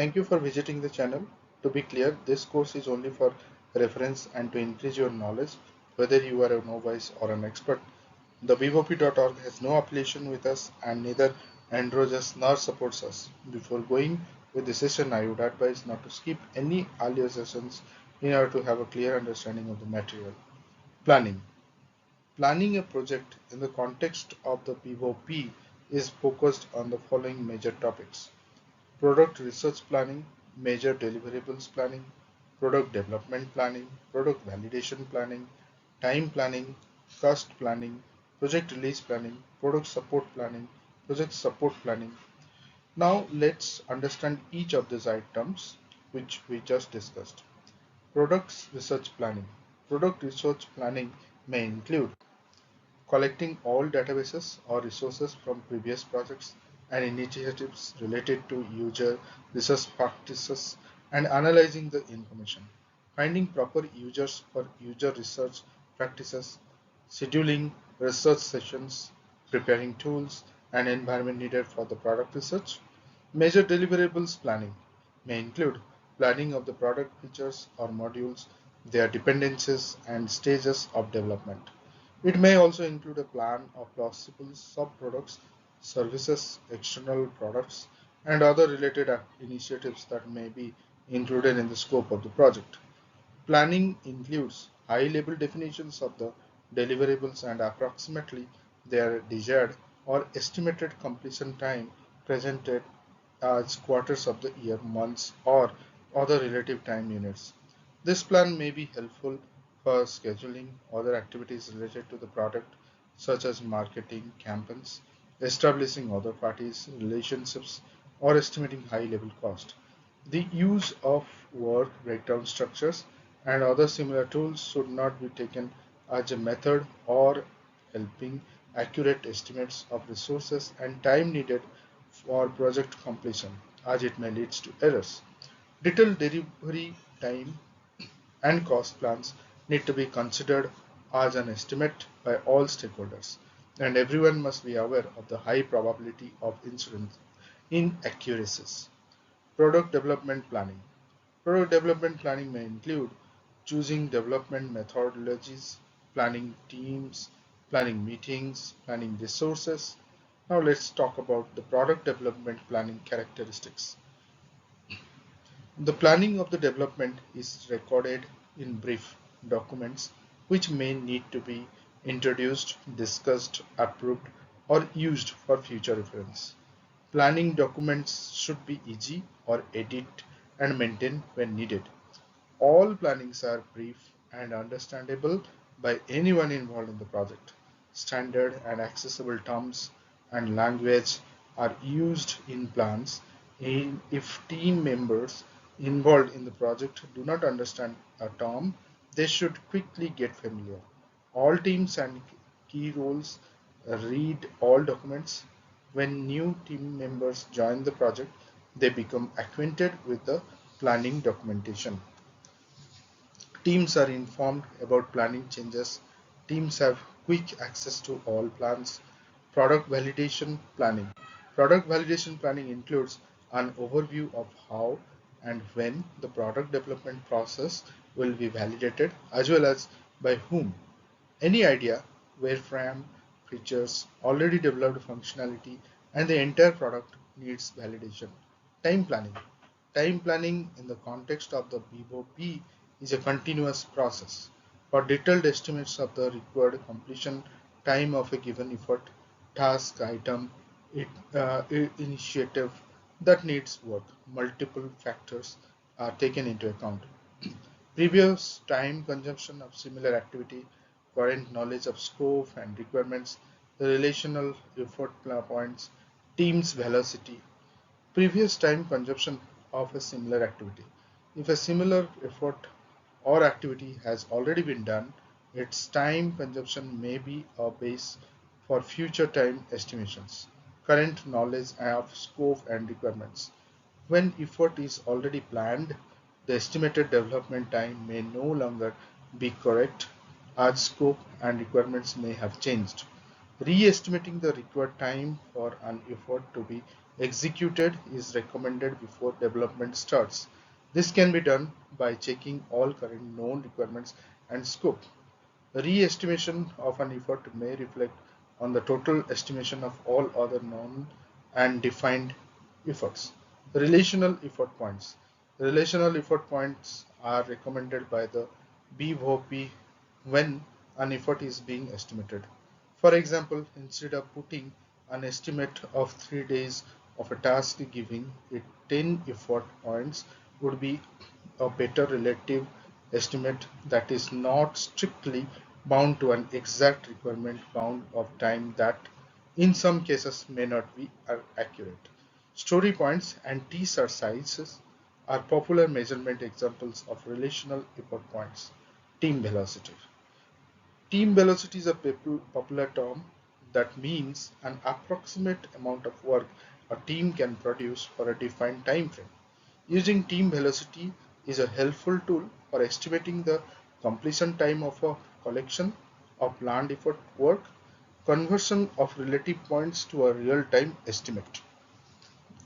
Thank you for visiting the channel. To be clear, this course is only for reference and to increase your knowledge, whether you are a novice or an expert. The BOP.org has no affiliation with us and neither endorses nor supports us. Before going with the session, I would advise not to skip any earlier sessions in order to have a clear understanding of the material. Planning. Planning a project in the context of the BOP is focused on the following major topics: product research planning, major deliverables planning, product development planning, product validation planning, time planning, cost planning, project release planning, product support planning, project support planning. Now let's understand each of these items which we just discussed. Products research planning. Product research planning may include collecting all databases or resources from previous projects and initiatives related to user research practices and analyzing the information, finding proper users for user research practices, scheduling research sessions, preparing tools and environment needed for the product research. Major deliverables planning may include planning of the product features or modules, their dependencies and stages of development. It may also include a plan of possible sub-products, services, external products, and other related initiatives that may be included in the scope of the project. Planning includes high-level definitions of the deliverables and approximately their desired or estimated completion time presented as quarters of the year, months, or other relative time units. This plan may be helpful for scheduling other activities related to the product, such as marketing campaigns, establishing other parties' relationships, or estimating high-level cost. The use of work breakdown structures and other similar tools should not be taken as a method or helping accurate estimates of resources and time needed for project completion, as it may lead to errors. Detailed delivery time and cost plans need to be considered as an estimate by all stakeholders, and everyone must be aware of the high probability of incidents inaccuracies. Product development planning. Product development planning may include choosing development methodologies, planning teams, planning meetings, planning resources. Now let's talk about the product development planning characteristics. The planning of the development is recorded in brief documents which may need to be introduced, discussed, approved, or used for future reference. Planning documents should be easy or edit and maintain when needed. All plannings are brief and understandable by anyone involved in the project. Standard and accessible terms and language are used in plans. If team members involved in the project do not understand a term, they should quickly get familiar. All teams and key roles read all documents. When new team members join the project, they become acquainted with the planning documentation. Teams are informed about planning changes. Teams have quick access to all plans. Product validation planning. Product validation planning includes an overview of how and when the product development process will be validated, as well as by whom. Any idea, wireframe, features, already developed functionality, and the entire product needs validation. Time planning. Time planning in the context of the BOP is a continuous process. For detailed estimates of the required completion time of a given effort, task, item, initiative that needs work, multiple factors are taken into account. Previous time consumption of similar activity, current knowledge of scope and requirements, the relational effort points, team's velocity, previous time consumption of a similar activity. If a similar effort or activity has already been done, its time consumption may be a base for future time estimations. Current knowledge of scope and requirements. When effort is already planned, the estimated development time may no longer be correct as scope and requirements may have changed. Re-estimating the required time for an effort to be executed is recommended before development starts. This can be done by checking all current known requirements and scope. Re-estimation of an effort may reflect on the total estimation of all other known and defined efforts. Relational effort points. Relational effort points are recommended by the BOP when an effort is being estimated. For example, instead of putting an estimate of 3 days of a task, giving it 10 effort points would be a better relative estimate that is not strictly bound to an exact requirement bound of time that in some cases may not be accurate. Story points and T-star sizes are popular measurement examples of relational effort points. Team velocity. Team velocity is a popular term that means an approximate amount of work a team can produce for a defined time frame. Using team velocity is a helpful tool for estimating the completion time of a collection of planned effort work, conversion of relative points to a real-time estimate.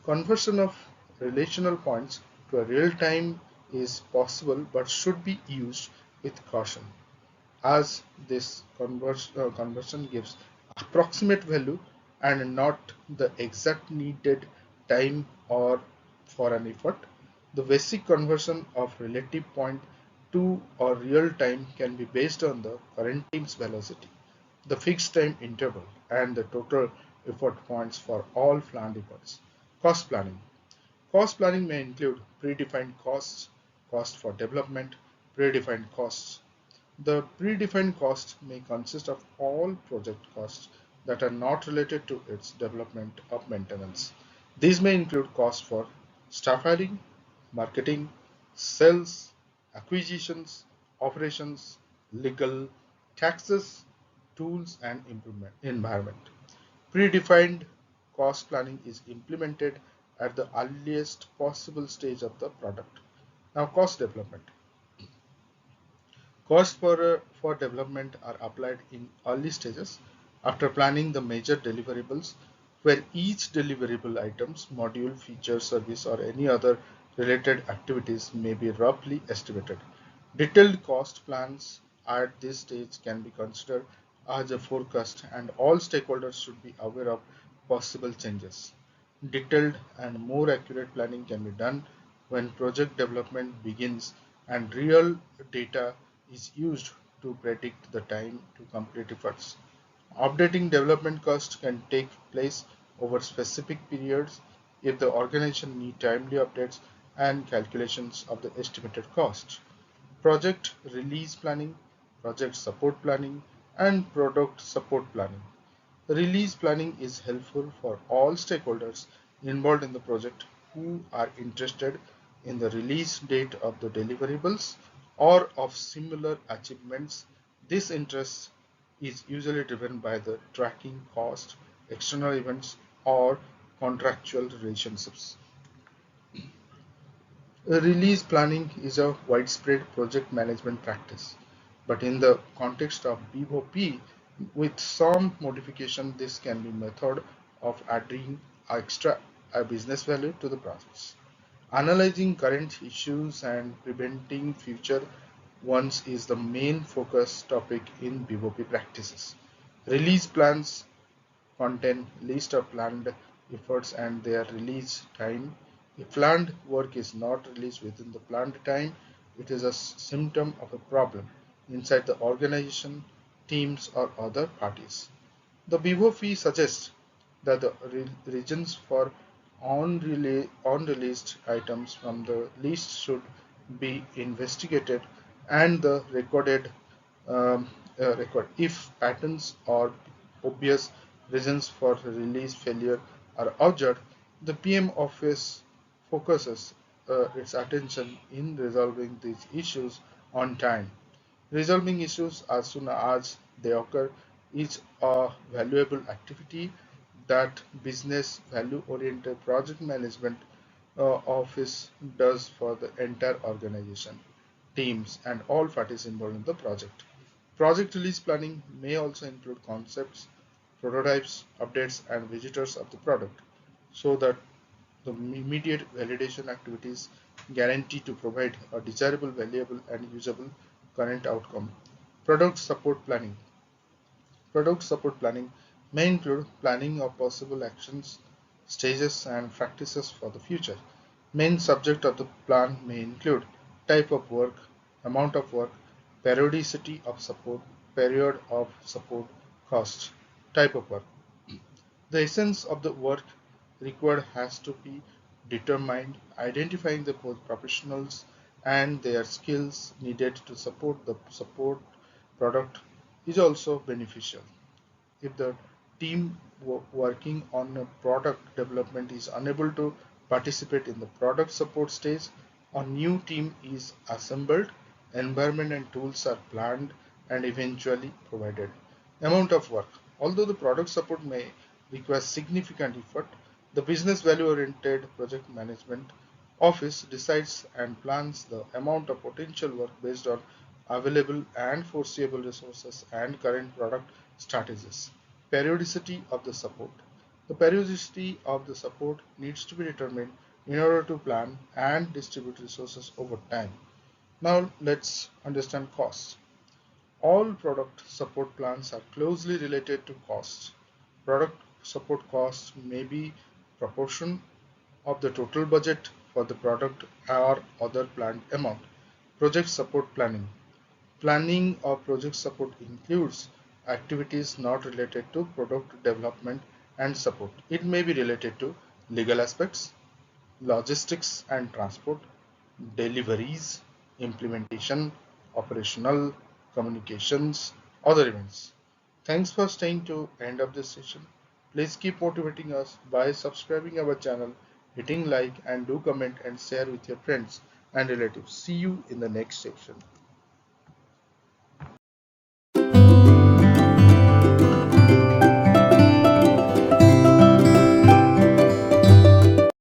Conversion of relational points to a real-time is possible but should be used with caution, as this conversion gives approximate value and not the exact needed time or for an effort. The basic conversion of relative point to or real time can be based on the current team's velocity, the fixed time interval, and the total effort points for all planned efforts. Cost planning. Cost planning may include predefined costs, cost for development, predefined costs. The predefined cost may consist of all project costs that are not related to its development or maintenance. These may include costs for staff hiring, marketing, sales, acquisitions, operations, legal, taxes, tools, and improvement environment. Predefined cost planning is implemented at the earliest possible stage of the product. Now, cost development. Costs for development are applied in early stages after planning the major deliverables, where each deliverable items, module, feature, service, or any other related activities may be roughly estimated. Detailed cost plans at this stage can be considered as a forecast, and all stakeholders should be aware of possible changes. Detailed and more accurate planning can be done when project development begins and real data is used to predict the time to complete efforts. Updating development costs can take place over specific periods if the organization needs timely updates and calculations of the estimated cost. Project release planning, project support planning, and product support planning. Release planning is helpful for all stakeholders involved in the project who are interested in the release date of the deliverables or of similar achievements. This interest is usually driven by the tracking cost, external events, or contractual relationships. Release planning is a widespread project management practice, but in the context of BOP, with some modification, this can be method of adding extra business value to the process. Analyzing current issues and preventing future ones is the main focus topic in BOP practices. Release plans contain list of planned efforts and their release time. If planned work is not released within the planned time, it is a symptom of a problem inside the organization, teams, or other parties. The BOP suggests that the regions for unreleased items from the list should be investigated and the recorded record. If patterns or obvious reasons for release failure are observed, the PM office focuses its attention in resolving these issues on time. Resolving issues as soon as they occur is a valuable activity that business value oriented project management office does for the entire organization, teams, and all parties involved in the project. Project release planning may also include concepts, prototypes, updates, and visitors of the product. so that the immediate validation activities guarantee to provide a desirable, valuable, and usable current outcome. Product support planning. Product support planning may include planning of possible actions, stages, and practices for the future. Main subject of the plan may include type of work, amount of work, periodicity of support, period of support, cost, type of work. The essence of the work required has to be determined, identifying the professionals and their skills needed to support the support product is also beneficial. If the team working on a product development is unable to participate in the product support stage, a new team is assembled, environment and tools are planned and eventually provided. Amount of work. Although the product support may require significant effort, the business value oriented project management office decides and plans the amount of potential work based on available and foreseeable resources and current product strategies. Periodicity of the support. The periodicity of the support needs to be determined in order to plan and distribute resources over time. Now let's understand costs. All product support plans are closely related to costs. Product support costs may be proportion of the total budget for the product or other planned amount. Project support planning. Planning of project support includes activities not related to product development and support. It may be related to legal aspects, logistics and transport, deliveries, implementation, operational, communications, other events. Thanks for staying to end of this session. Please keep motivating us by subscribing our channel, hitting like and do comment and share with your friends and relatives. See you in the next section.